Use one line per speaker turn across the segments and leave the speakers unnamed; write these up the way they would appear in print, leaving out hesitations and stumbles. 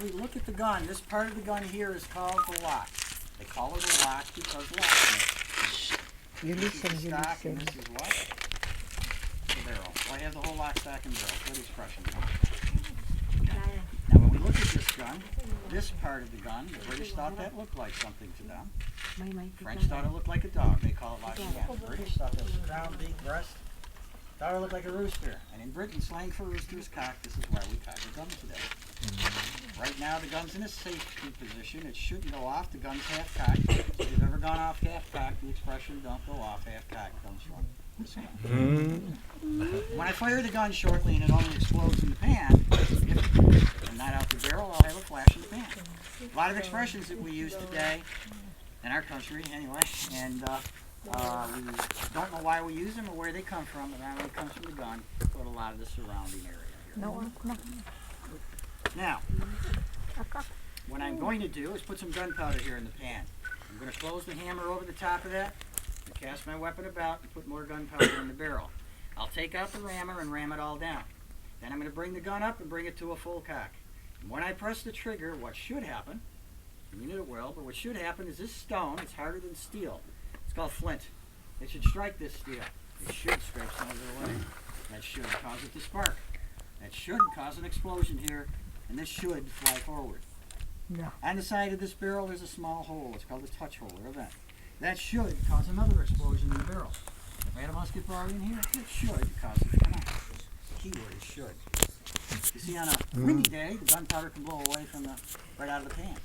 as we look at the gun, this part of the gun here is called the lock. They call it a lock because locksmiths.
You
This is
listen,
the
you
stock, and
listen.
this is what? The barrel. So I have the whole lock, stock, and barrel. Good expression. Now, when we look at this gun, this part of the gun, the British thought that looked like something to them. French thought it looked like a dog. They call it lock and gun. The British thought that was a crown, beak, breast. Thought it looked like a rooster. And in Britain, slang for rooster is cock. This is why we cock the gun today. Right now, the gun's in a safety position. It shouldn't go off. The gun's half cocked. So if you've ever gone off half cocked, the expression "don't go off half cocked" comes from this gun. When I fire the gun shortly and it only explodes in the pan, and not out the barrel, I'll have a flash in the pan. A lot of expressions that we use today in our country, anyway, and we don't know why we use them or where they come from, but that only comes from the gun, but a lot of the surrounding area here.
No.
Now, what I'm going to do is put some gunpowder here in the pan. I'm going to close the hammer over the top of that, and cast my weapon about, and put more gunpowder in the barrel. I'll take out the rammer and ram it all down. Then I'm going to bring the gun up and bring it to a full cock. And when I press the trigger, what should happen, I mean it will, but what should happen is this stone, it's harder than steel. It's called flint. It should strike this steel. It should scrape some of it away. That should cause it to spark. That should cause an explosion here, and this should fly forward.
No.
On the side of this barrel, there's a small hole. It's called a touch hole or a vent. That should cause another explosion in the barrel. If I had a musket ball in here, it should cause it to come out. The key word is should. You see, on a windy day, the gunpowder can blow away from right out of the pan.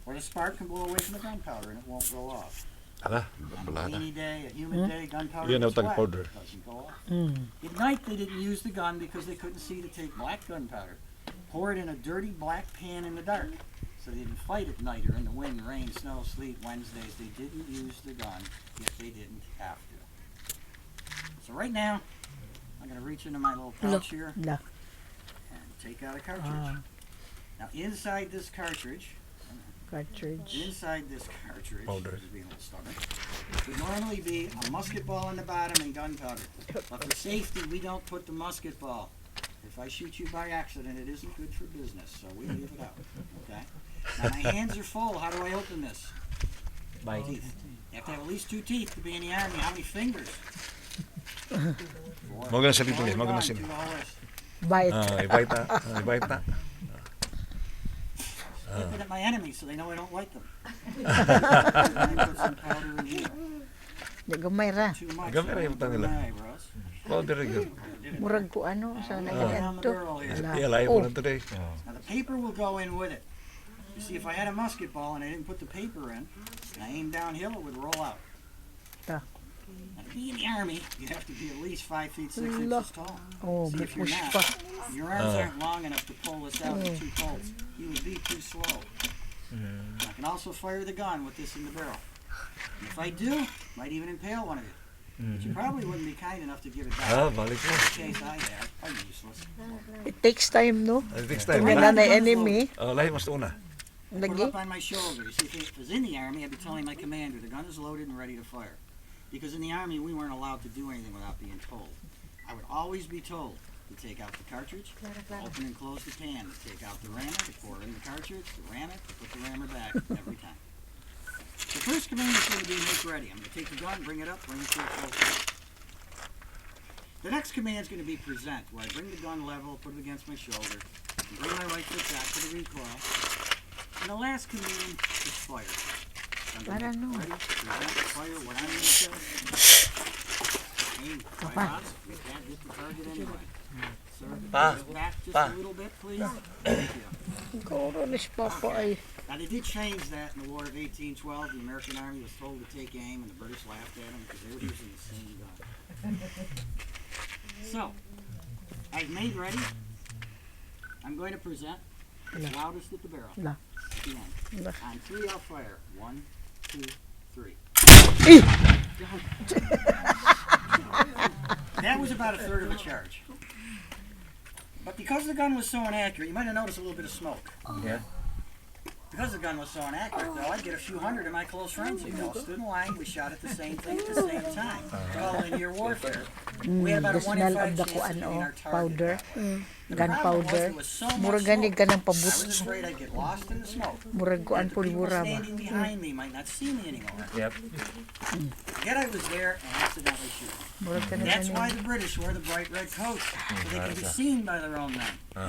Or the spark can blow away from the gunpowder and it won't go off. On a rainy day, a humid day, gunpowder gets wet. It doesn't go off. At night, they didn't use the gun because they couldn't see to take black gunpowder, pour it in a dirty black pan in the dark. So they didn't fight at night or in the wind, rain, snow, sleet, Wednesdays. They didn't use the gun if they didn't have to. So right now, I'm going to reach into my little pouch here
No.
and take out a cartridge. Now inside this cartridge,
Powder.
is being a little stubborn, would normally be a musket ball in the bottom and gunpowder. But for safety, we don't put the musket ball. If I shoot you by accident, it isn't good for business, so we leave it out. Okay? Now my hands are full. How do I open this? By teeth. You have to have at least 2 teeth to be in the army. How many fingers? 4.
Maganda sa dito, maganda
One,
sa
to the wrist.
Bite.
Ibait na.
Looking at my enemies so they know I don't like them. I put some powder in here.
Di gamay ra.
Too much.
Gamay ra yung utang nila.
Gamay, bros.
Powder rin.
Murag ko ano sa
Down
nagayan
the
to.
barrel here.
Iyalay po na today.
Now the paper will go in with it. You see, if I had a musket ball and I didn't put the paper in, and I aimed downhill, it would roll out.
Ta.
Now to be in the army, you have to be at least 5 feet 6 inches tall.
Oh,
See, if you're
push
not,
pa.
your arms aren't long enough to pull this out with 2 bolts. You would be too slow. I can also fire the gun with this in the barrel. And if I do, might even impale one of you. But you probably wouldn't be kind enough to give it back.
Balik mo.
In the case I have, I'm useless.
It takes time, no?
Next time.
May nanay enemy.
Lahi mas una.
Put it
Lagi.
up on my shoulder. You see, if it was in the Army, I'd be telling my commander, the gun is loaded and ready to fire. Because in the Army, we weren't allowed to do anything without being told. I would always be told to take out the cartridge, open and close the can, to take out the rammer, to pour in the cartridge, to ram it, to put the rammer back every time. The first command is going to be make ready. I'm going to take the gun, bring it up, bring it to a full stop. The next command is going to be present, where I bring the gun level, put it against my shoulder, and bring my right foot back to the recoil. And the last command is fire. So I'm
Para
gonna
no.
ready, present, fire, what I'm going to say. Aim, fire on. We can't hit the target anyway. Sir, back just a little bit, please. Thank you.
Goro ni papa ay.
Now they did change that in the War of 1812. The American Army was told to take aim, and the British laughed at them because they were using the same gun. So, I've made ready. I'm going to present as loudest at the barrel.
La.
At the end.
La.
On 3, I'll fire. 1, 2, 3. That was about a third of a charge. But because the gun was so inaccurate, you might have noticed a little bit of smoke.
Yeah.
Because the gun was so inaccurate, though, I'd get a few hundred of my close friends. They all stood in line. We shot at the same thing at the same time. It's all linear warfare. We had about a
The
1 in
smell
5
of the
chance of
kuan
hitting
o,
our target.
powder.
The problem was
Gunpowder.
there was so much
Mura gani
smoke.
ka ng
I was
pabut.
afraid I'd get lost in the smoke.
Murag kuan
The people
pulbura ba.
standing behind me might not see me anymore.
Yep.
Yet I was there and accidentally shoot.
Murag ka na
That's
gani.
why the British wear the bright red coats, so they can be seen by their own men.